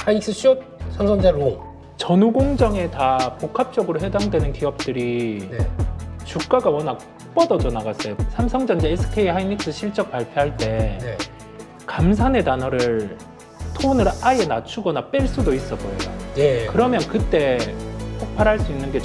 하이닉스 숏, 삼성전자 롱. 전후 공정에 다 복합적으로 해당되는 기업들이 네. 주가가 워낙 뻗어져 나갔어요. 삼성전자, SK 하이닉스 실적 발표할 때 네. 감산의 단어를 톤을 아예 낮추거나 뺄 수도 있어 보여요. 네. 그러면 그때 폭발할 수 있는 게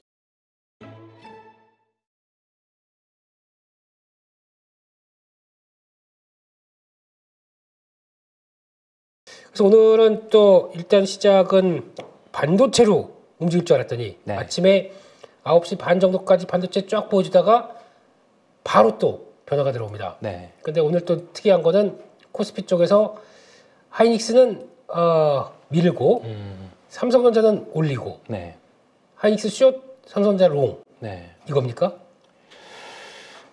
그래서 오늘은 또 일단 시작은 반도체로 움직일 줄 알았더니 네. 아침에 9시 반 정도까지 반도체 쫙 보여주다가 바로 또 변화가 들어옵니다. 네. 근데 오늘 또 특이한 거는 코스피 쪽에서 하이닉스는 밀고 삼성전자는 올리고 네. 하이닉스 숏, 삼성전자 롱 네. 이겁니까?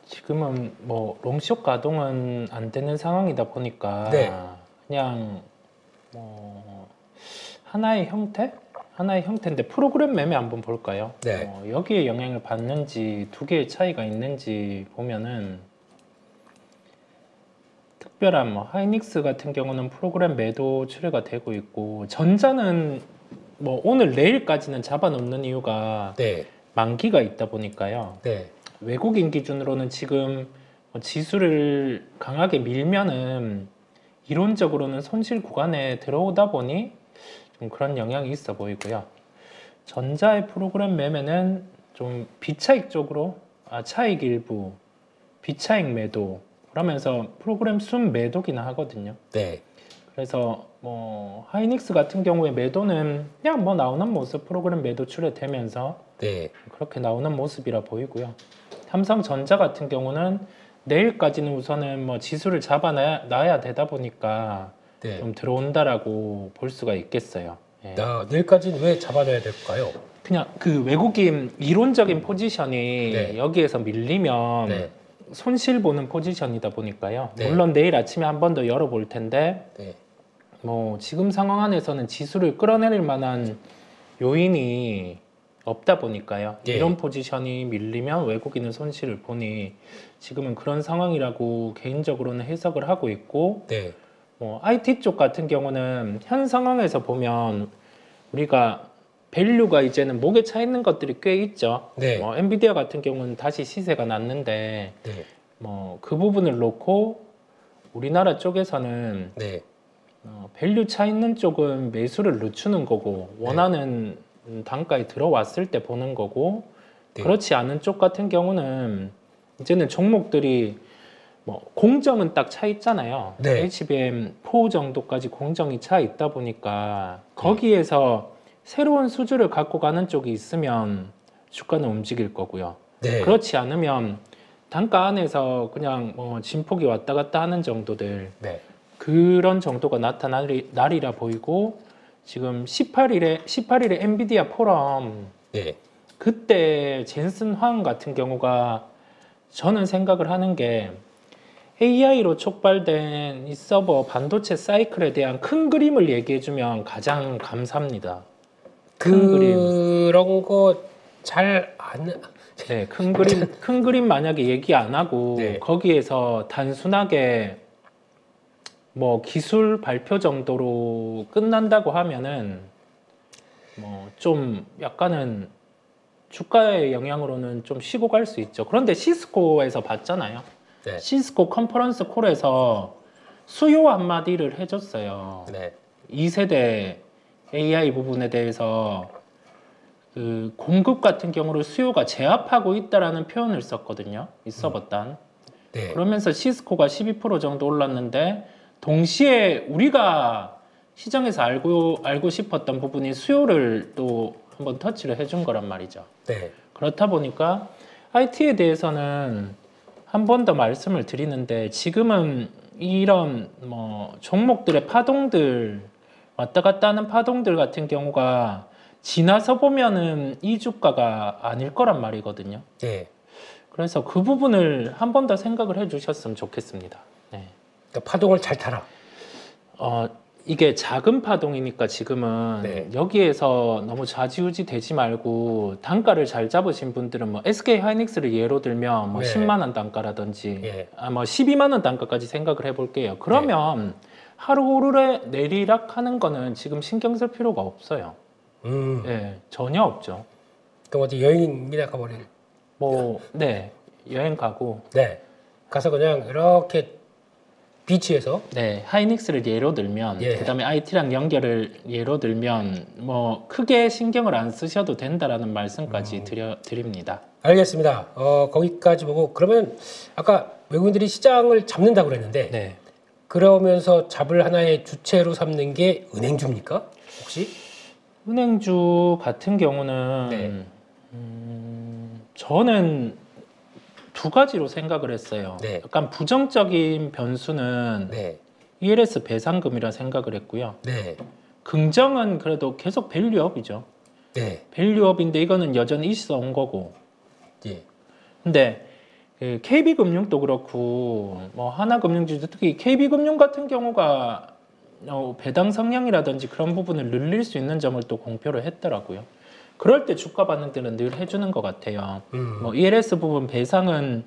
지금은 뭐 롱숏 가동은 안 되는 상황이다 보니까 네. 그냥 뭐 하나의 형태인데 프로그램 매매 한번 볼까요? 네. 여기에 영향을 받는지 두 개의 차이가 있는지 보면은 특별한 뭐 하이닉스 같은 경우는 프로그램 매도 출회가 되고 있고 전자는 뭐 오늘 내일까지는 잡아놓는 이유가 네. 만기가 있다 보니까요. 네. 외국인 기준으로는 지금 지수를 강하게 밀면은 이론적으로는 손실 구간에 들어오다 보니 좀 그런 영향이 있어 보이고요. 전자의 프로그램 매매는 좀 비차익 쪽으로 차익 일부, 비차익 매도 그러면서 프로그램 순 매도기는 하거든요. 네. 그래서 뭐 하이닉스 같은 경우에 매도는 그냥 뭐 나오는 모습 프로그램 매도 출회되면서 네. 그렇게 나오는 모습이라 보이고요. 삼성전자 같은 경우는 내일까지는 우선은 뭐 지수를 잡아놔야 되다 보니까 네. 좀 들어온다라고 볼 수가 있겠어요. 예. 내일까지는 왜 잡아놔야 될까요? 그냥 그 외국인 이론적인 포지션이 네. 여기에서 밀리면 네. 손실 보는 포지션이다 보니까요. 네. 물론 내일 아침에 한 번 더 열어볼 텐데 네. 뭐 지금 상황 안에서는 지수를 끌어내릴 만한 요인이 없다 보니까요. 예. 이런 포지션이 밀리면 외국인은 손실을 보니 지금은 그런 상황이라고 개인적으로는 해석을 하고 있고 네. 뭐 IT 쪽 같은 경우는 현 상황에서 보면 우리가 밸류가 이제는 목에 차 있는 것들이 꽤 있죠. 네. 뭐 엔비디아 같은 경우는 다시 시세가 났는데 네. 뭐 그 부분을 놓고 우리나라 쪽에서는 네. 밸류 차 있는 쪽은 매수를 늦추는 거고 원하는 단가에 들어왔을 때 보는 거고 네. 그렇지 않은 쪽 같은 경우는 이제는 종목들이 뭐 공정은 딱 차 있잖아요. 네. HBM4 정도까지 공정이 차 있다 보니까 거기에서 새로운 수주를 갖고 가는 쪽이 있으면 주가는 움직일 거고요. 네. 그렇지 않으면 단가 안에서 그냥 뭐 진폭이 왔다 갔다 하는 정도들 네. 그런 정도가 나타날 날이라 보이고 지금 18일에 엔비디아 포럼 네. 그때 젠슨 황 같은 경우가 저는 생각을 하는 게 AI로 촉발된 이 서버 반도체 사이클에 대한 큰 그림을 얘기해주면 가장 감사합니다. 그런 거 잘 안. 네, 큰 그림 만약에 얘기 안 하고 네. 거기에서 단순하게 뭐 기술 발표 정도로 끝난다고 하면은 뭐 좀 약간은 주가의 영향으로는 좀 쉬고 갈 수 있죠. 그런데 시스코에서 봤잖아요. 네. 시스코 컨퍼런스 콜에서 수요 한마디를 해줬어요. 네. 2세대 AI 부분에 대해서 그 공급 같은 경우를 수요가 제압하고 있다라는 표현을 썼거든요. 이 서버단. 네. 그러면서 시스코가 12% 정도 올랐는데 동시에 우리가 시장에서 알고 싶었던 부분이 수요를 또 한번 터치를 해준 거란 말이죠. 네. 그렇다 보니까 IT에 대해서는 한 번 더 말씀을 드리는데 지금은 이런 뭐 종목들의 파동들 왔다 갔다 하는 파동들 같은 경우가 지나서 보면은 이 주가가 아닐 거란 말이거든요. 네. 그래서 그 부분을 한 번 더 생각을 해주셨으면 좋겠습니다. 네. 그러니까 파동을 잘 타라. 이게 작은 파동이니까 지금은 네. 여기에서 너무 좌지우지 되지 말고 단가를 잘 잡으신 분들은 뭐 SK 하이닉스를 예로 들면 뭐 네. 10만 원 단가라든지 예. 뭐 12만 원 단가까지 생각을 해볼게요. 그러면 하루 오르래 내리락 하는 거는 지금 신경 쓸 필요가 없어요. 네, 전혀 없죠. 그럼 어디 여행이나 가버릴. 뭐, 네, 여행 가고, 네. 가서 그냥 이렇게 비치에서. 네, 하이닉스를 예로 들면, 예. 그다음에 IT랑 연결을 예로 들면, 뭐 크게 신경을 안 쓰셔도 된다라는 말씀까지 드립니다. 알겠습니다. 거기까지 보고 그러면 아까 외국인들이 시장을 잡는다고 그랬는데 네, 그러면서 잡을 하나의 주체로 삼는 게 은행주입니까? 혹시? 은행주 같은 경우는 네. 저는 두 가지로 생각을 했어요. 네. 약간 부정적인 변수는 네. ELS 배상금이라 생각을 했고요. 네. 긍정은 그래도 계속 밸류업이죠. 네. 밸류업인데 이거는 여전히 있어 온 거고. 예. 근데 그 KB금융도 그렇고 뭐 하나금융지도 특히 KB금융 같은 경우가 배당 성향이라든지 그런 부분을 늘릴 수 있는 점을 또 공표를 했더라고요. 그럴 때 주가 반응들은 늘 해주는 것 같아요. 뭐 ELS 부분 배상은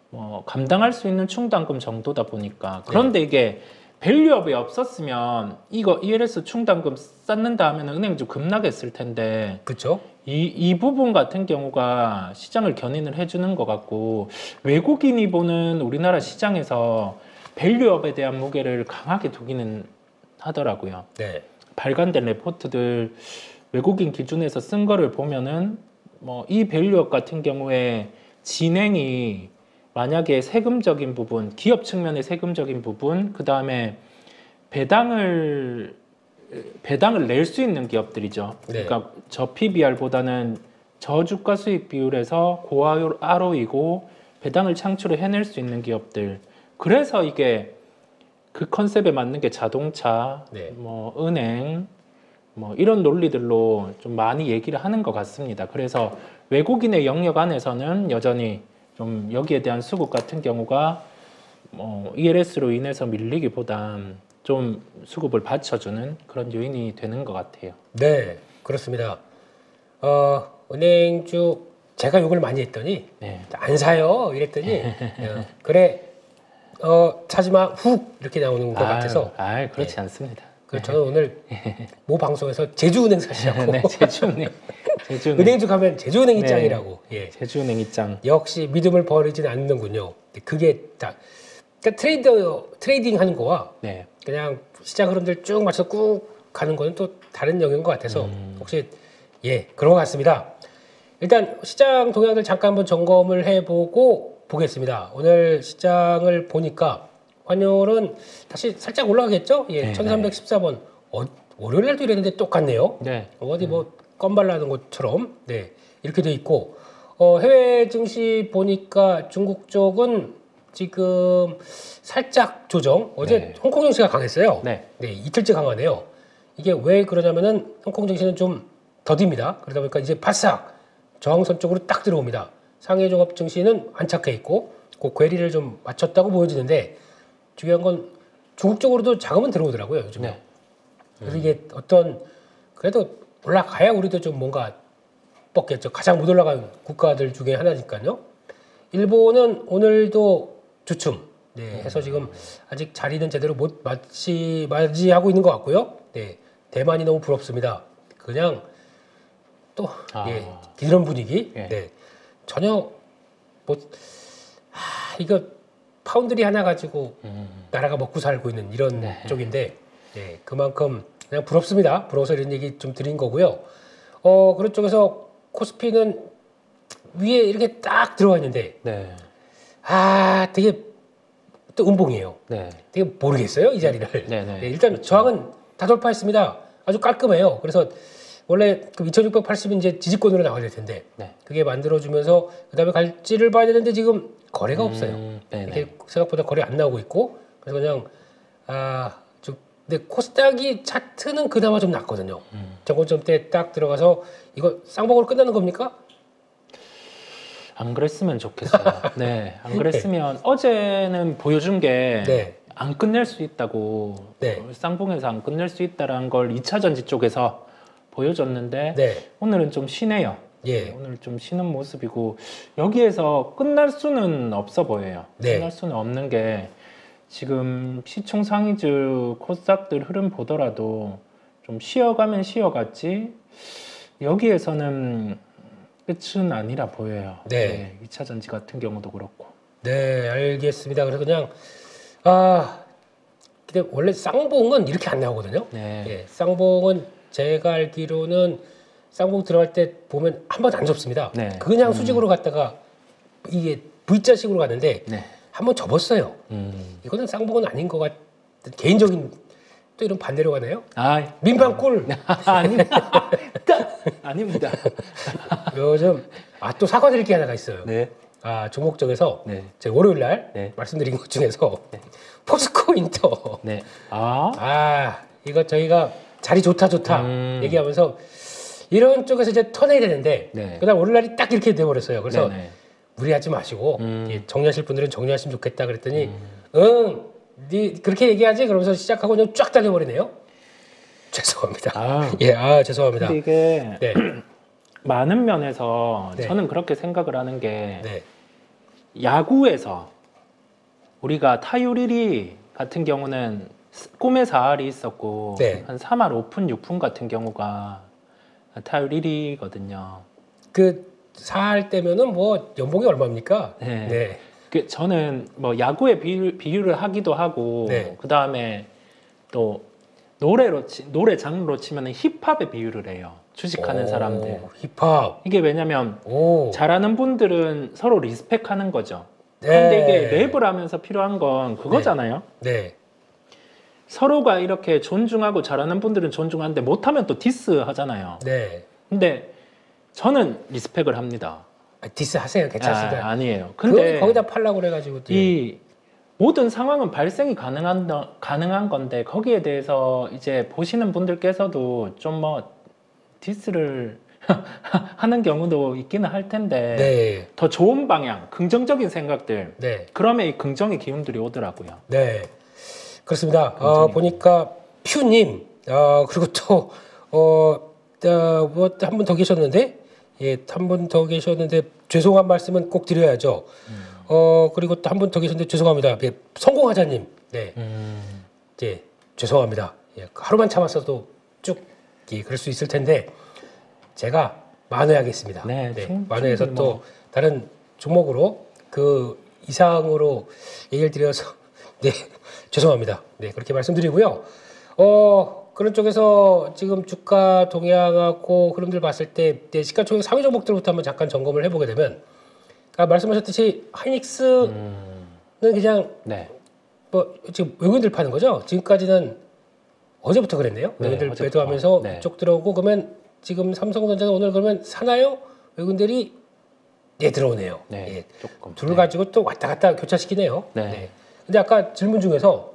뭐 감당할 수 있는 충당금 정도다 보니까 그런데 이게 밸류업이 없었으면 이거 ELS 충당금 쌓는다 하면 은행주 급락했을 텐데 그렇죠. 이 부분 같은 경우가 시장을 견인을 해주는 것 같고 외국인이 보는 우리나라 시장에서 밸류업에 대한 무게를 강하게 두기는 하더라고요. 네. 발간된 레포트들 외국인 기준에서 쓴 거를 보면은 뭐 이 밸류업 같은 경우에 진행이 만약에 세금적인 부분, 기업 측면의 세금적인 부분, 그 다음에 배당을 낼 수 있는 기업들이죠. 네. 그러니까 저 PBR보다는 저주가 수익 비율에서 고R ROE고 배당을 창출을 해낼 수 있는 기업들. 그래서 이게 그 컨셉에 맞는 게 자동차, 네. 뭐 은행, 뭐 이런 논리들로 좀 많이 얘기를 하는 것 같습니다. 그래서 외국인의 영역 안에서는 여전히 좀 여기에 대한 수급 같은 경우가 뭐 ELS로 인해서 밀리기보다 좀 수급을 받쳐주는 그런 요인이 되는 것 같아요. 네. 그렇습니다. 은행주 제가 욕을 많이 했더니 네. 안 사요 이랬더니 그래 사지 마 훅 이렇게 나오는 것 같아서 그렇지 않습니다. 그래서 저는 오늘 모 방송에서 제주은행 사시라고 네, 제주은행. 은행주 가면 제주은행 네. 입장이라고 예. 제주은행 입장. 역시 믿음을 버리진 않는군요. 그게 다 그러니까 트레이딩 하는 거와 네. 그냥 시장 흐름들 쭉 맞춰서 꾹 가는 거는 또 다른 영역인 것 같아서 혹시 그런 것 같습니다. 일단 시장 동향을 잠깐 한번 점검을 해보고 보겠습니다. 오늘 시장을 보니까 환율은 다시 살짝 올라가겠죠? 예, 네, 1314번 월요일 날도 이랬는데 똑같네요. 네. 어디 뭐 껌발라는 것처럼 이렇게 돼 있고 해외 증시 보니까 중국 쪽은 지금 살짝 조정. 어제 네. 홍콩 증시가 강했어요. 네. 이틀째 강하네요. 이게 왜 그러냐면은 홍콩 증시는 좀 더딥니다. 그러다 보니까 이제 바싹 저항선 쪽으로 딱 들어옵니다. 상해 종합 증시는 안착해 있고 그 괴리를 좀 맞췄다고 보여지는데 중요한 건 중국 쪽으로도 자금은 들어오더라고요, 요즘에. 네. 그래서 이게 그래도 올라가야 우리도 좀 뭔가 뻗겠죠. 가장 못 올라간 국가들 중에 하나니까요. 일본은 오늘도 주춤 해서 지금 아직 자리는 제대로 못 맞이하고 있는 것 같고요. 대만이 너무 부럽습니다. 그냥 또 이런 분위기. 전혀 이거 파운드리 하나 가지고 나라가 먹고 살고 있는 이런 쪽인데 그만큼 그냥 부럽습니다. 부러워서 이런 얘기 좀 드린 거고요. 그런 쪽에서 코스피는 위에 이렇게 딱 들어와 있는데 되게 또 음봉이에요. 되게 모르겠어요 이 자리를. 일단 저항은 다 돌파했습니다. 아주 깔끔해요. 그래서 원래 2,680은 이제 지지권으로 나와야 될 텐데 그게 만들어주면서 그다음에 갈지를 봐야 되는데 지금 거래가 없어요. 이렇게 생각보다 거래 안 나오고 있고 그래서 그냥 근데 코스닥이 차트는 그나마 좀 낫거든요. 정고점 때 딱 들어가서 이거 쌍봉으로 끝나는 겁니까? 안 그랬으면 좋겠어요. 안 그랬으면 어제는 보여준 게 안 끝낼 수 있다고 쌍봉에서 안 끝낼 수 있다라는 걸 2차 전지 쪽에서 보여줬는데 오늘은 좀 쉬네요. 오늘 좀 쉬는 모습이고 여기에서 끝날 수는 없어 보여요. 끝날 수는 없는 게 지금 시총 상위주 코스닥들 흐름 보더라도 좀 쉬어가면 쉬어갔지 여기에서는 끝은 아니라 보여요. 네. 2차 전지 같은 경우도 그렇고. 네, 알겠습니다. 그래서 그냥 근데 원래 쌍봉은 이렇게 안 나오거든요. 네. 예, 쌍봉은 제가 알기로는 쌍봉 들어갈 때 보면 한 번 안 접습니다. 네. 그냥 수직으로 갔다가 이게 V자식으로 갔는데 네. 한 번 접었어요. 이거는 쌍봉은 아닌 것 같은 개인적인 또 이런 반대로 가네요. 아, 민방꿀. 아닙니다. 아닙니다. 요즘 또 사과드릴 게 하나가 있어요. 네. 종목적에서 네. 제가 월요일 날 네. 말씀드린 것 중에서 포스코 인터. 네. 이거 저희가 자리 좋다 얘기하면서 이런 쪽에서 이제 터내야 되는데 네. 그다음 월요일 날이 딱 이렇게 돼버렸어요. 그래서 네네. 무리하지 마시고 정리하실 분들은 정리하시면 좋겠다 그랬더니 네 그렇게 얘기하지 그러면서 시작하고 그냥 쫙 달려버리네요. 죄송합니다. 죄송합니다. 근데 이게 네. 많은 면에서 네. 저는 그렇게 생각을 하는 게 네. 야구에서 우리가 타율1위 같은 경우는 꿈의 4할이 있었고 네. 한 3할 5푼 6푼 같은 경우가 타율 1위거든요. 그 4할 때면은 뭐 연봉이 얼마입니까? 네. 네. 저는 뭐 야구에 비유를 하기도 하고 네. 그 다음에 또 노래 장르로 치면 힙합에 비유를 해요. 주식하는 사람들. 힙합. 이게 왜냐면 잘하는 분들은 서로 리스펙하는 거죠. 네. 근데 이게 랩을 하면서 필요한 건 그거잖아요. 네. 서로가 이렇게 존중하고 잘하는 분들은 존중하는데 못하면 또 디스 하잖아요. 네. 근데 저는 리스펙을 합니다. 디스 하세요. 괜찮습니다. 아니에요. 근데 거기다 팔라고 그래가지고 이 모든 상황은 발생이 가능한 건데 거기에 대해서 이제 보시는 분들께서도 좀 뭐 디스를 하는 경우도 있기는 할 텐데 네. 더 좋은 방향, 긍정적인 생각들 네. 그러면 이 긍정의 기운들이 오더라고요. 네. 그렇습니다. 보니까 퓨님 그리고 또 뭐 한 분 더 계셨는데 한 분 더 계셨는데 죄송한 말씀은 꼭 드려야죠. 그리고 또 한 분 더 계셨는데 죄송합니다. 성공하자님. 네. 예, 죄송합니다. 하루만 참았어도 쭉 그럴 수 있을 텐데 제가 만회하겠습니다. 네, 만회해서 또 다른 종목으로 그 이상으로 얘기를 드려서 네, 죄송합니다. 네, 그렇게 말씀드리고요. 그런 쪽에서 지금 주가 동향하고 흐름들 봤을 때 시가총액 상위 종목들부터 한번 잠깐 점검을 해보게 되면 말씀하셨듯이 하이닉스는 그냥 뭐 지금 외국인들 파는 거죠. 지금까지는 어제부터 그랬네요. 외국인들 매도하면서 이쪽 들어오고 그러면 지금 삼성전자는 오늘 그러면 사나요? 외국인들이 들어오네요. 조금. 둘 가지고 또 왔다 갔다 교차시키네요. 근데 아까 질문 중에서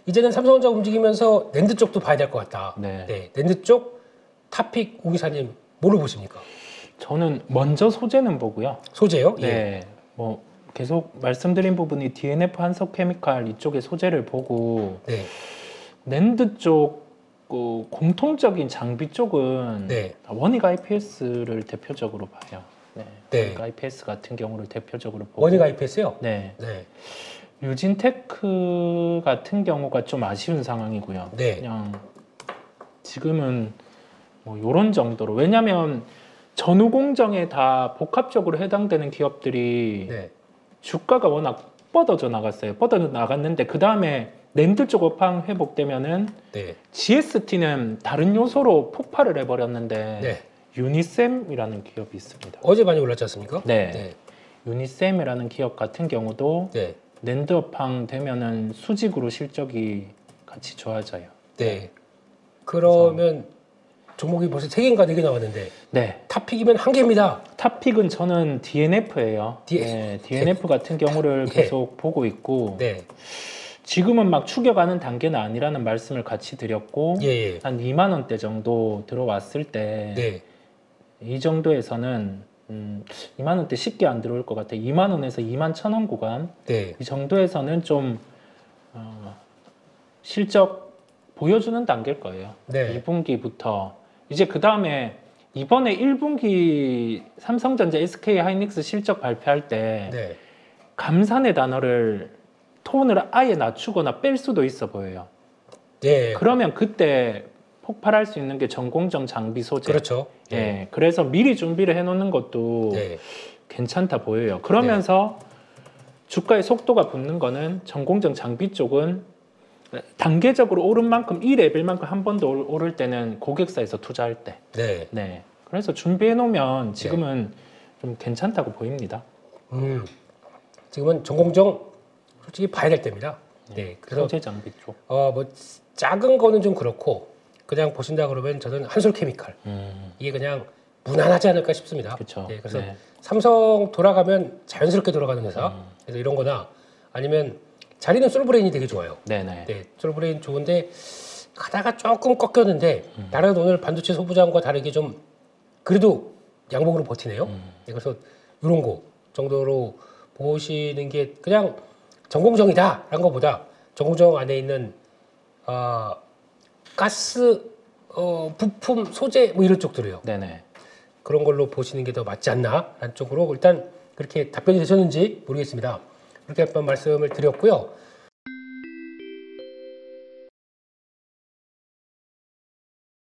이제는 삼성전자 움직이면서 낸드 쪽도 봐야 될 것 같다. 낸드 쪽 탑픽 오기사님 뭐로 보십니까? 저는 먼저 소재는 보고요. 소재요? 뭐 계속 말씀드린 부분이 DNF 한석케미칼 이쪽의 소재를 보고 낸드 쪽 공통적인 장비 쪽은 원익 IPS를 대표적으로 봐요. 원익 IPS 같은 경우를 대표적으로 보고 원익 IPS요? 유진테크 같은 경우가 좀 아쉬운 상황이고요. 그냥 지금은 뭐 이런 정도로 왜냐하면 전후 공정에 다 복합적으로 해당되는 기업들이 주가가 워낙 뻗어져 나갔어요. 뻗어져 나갔는데 그 다음에 낸드 쪽 업황 회복되면은 GST는 다른 요소로 폭발을 해버렸는데 유니셈이라는 기업이 있습니다. 어제 많이 올랐지 않습니까? 유니셈이라는 기업 같은 경우도 낸드 업황 되면은 수직으로 실적이 같이 좋아져요. 그러면 종목이 벌써 3개인가 4개 나왔는데 탑픽이면 1개입니다. 탑픽은 저는 DNF예요. DNF 같은 경우를 계속 보고 있고 지금은 막 추격하는 단계는 아니라는 말씀을 같이 드렸고 한 2만 원대 정도 들어왔을 때 이 정도에서는 2만 원대 쉽게 안 들어올 것 같아요. 2만 원에서 2만 1,000원 구간 이 정도에서는 좀 실적 보여주는 단계일 거예요. 2분기부터 이제 그 다음에 이번에 1분기 삼성전자, SK 하이닉스 실적 발표할 때 감산의 단어를 톤을 아예 낮추거나 뺄 수도 있어 보여요. 네. 그러면 그때 폭발할 수 있는 게 전공정 장비 소재. 그렇죠. 예, 그래서 미리 준비를 해놓는 것도 네. 괜찮다 보여요. 그러면서 주가의 속도가 붙는 거는 전공정 장비 쪽은 단계적으로 오른 만큼 이 레벨만큼 한 번 더 오를 때는 고객사에서 투자할 때. 네. 네. 그래서 준비해 놓으면 지금은 좀 괜찮다고 보입니다. 지금은 전공정 솔직히 봐야 될 때입니다. 네. 그래서 소재 장비 쪽. 뭐 작은 거는 좀 그렇고 그냥 보신다 그러면 저는 한솔케미칼 이게 그냥 무난하지 않을까 싶습니다. 그렇죠. 네, 그래서 네. 삼성 돌아가면 자연스럽게 돌아가는 회사. 그래서 이런 거나 아니면 자리는 솔브레인이 되게 좋아요. 네네. 네, 솔브레인 좋은데 가다가 조금 꺾였는데 다른 오늘 반도체 소부장과 다르게 좀 그래도 양봉으로 버티네요. 네, 그래서 이런 거 정도로 보시는 게 그냥 전공정이다라는 것보다 전공정 안에 있는 가스 부품 소재 뭐 이런 쪽들이요. 네네. 그런 걸로 보시는 게 더 맞지 않나라는 쪽으로 일단 그렇게 답변이 되셨는지 모르겠습니다. 그렇게 한번 말씀을 드렸고요.